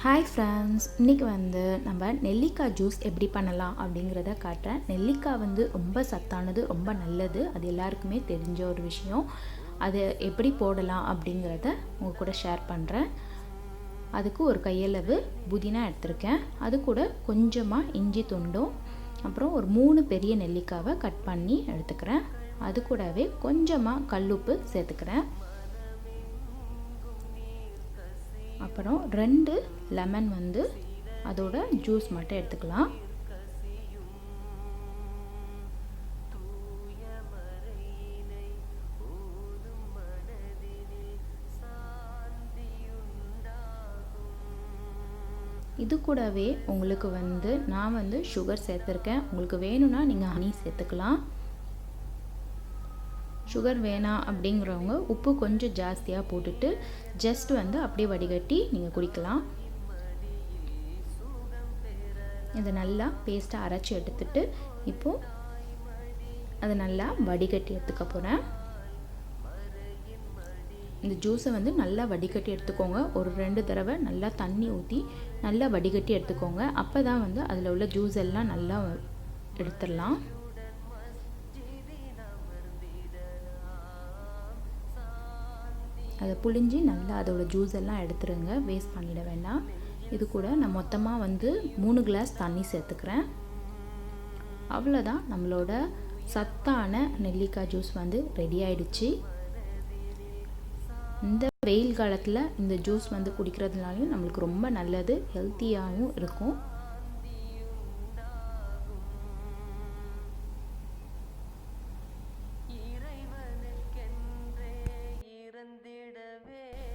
Hi friends, இன்றைக்கி நம்ம நெல்லிக்காய் ஜூஸ் எப்படி பண்ணலாம் அப்படிங்கிறத காட்டுறேன். நெல்லிக்காய் ரொம்ப சத்தானது, ரொம்ப நல்லது. அது எல்லாருக்குமே தெரிஞ்ச ஒரு விஷயம். அது எப்படி போடலாம் அப்படிங்கிறத உங்கள் கூட ஷேர் பண்ணுறேன். அதுக்கு ஒரு கையளவு புதினா எடுத்திருக்கேன். அது கூட கொஞ்சமாக இஞ்சி துண்டும், அப்புறம் ஒரு 3 பெரிய நெல்லிக்காவை கட் பண்ணி எடுத்துக்கிறேன். அது கூடவே கொஞ்சமாக கல்லுப்பு சேர்த்துக்கிறேன். அப்புறம் 2 லெமன் அதோட ஜூஸ் மட்டும் எடுத்துக்கலாம். இது கூடவே உங்களுக்கு நான் சுகர் சேர்த்துருக்கேன். உங்களுக்கு வேணும்னா நீங்கள் ஹனி சேர்த்துக்கலாம். சுகர் வேணாம் அப்படிங்கிறவங்க உப்பு கொஞ்சம் ஜாஸ்தியாக போட்டுட்டு ஜஸ்ட் அப்படியே வடிகட்டி நீங்கள் குடிக்கலாம். இதை நல்லா பேஸ்ட்டாக அரைச்சி எடுத்துட்டு இப்போது அதை நல்லா வடிகட்டி எடுத்துக்க போகிறேன். இந்த ஜூஸை நல்லா வடிகட்டி எடுத்துக்கோங்க. ஒரு 2 தடவை நல்லா தண்ணி ஊற்றி நல்லா வடிகட்டி எடுத்துக்கோங்க. அப்போ தான் அதில் உள்ள ஜூஸ் எல்லாம் நல்லா எடுத்துடலாம். அதை புழிஞ்சி நல்லா அதோட ஜூஸ் எல்லாம் எடுத்துருங்க, வேஸ்ட் பண்ணிட வேண்டாம். இது கூட நான் மொத்தமாக 3 கிளாஸ் தண்ணி சேர்த்துக்கிறேன். அவ்வளோதான், நம்மளோட சத்தான நெல்லிக்காய் ஜூஸ் ரெடி ஆயிடுச்சு. இந்த வெயில் காலத்தில் இந்த ஜூஸ் குடிக்கிறதுனாலையும் நம்மளுக்கு ரொம்ப நல்லது, ஹெல்த்தியாகவும் இருக்கும்.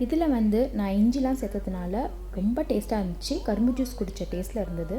இதில் நான் இஞ்சிலாம் சேர்த்ததுனால ரொம்ப டேஸ்ட்டாக இருந்துச்சு. கரும்பு ஜூஸ் குடித்த டேஸ்ட்டில் இருந்தது.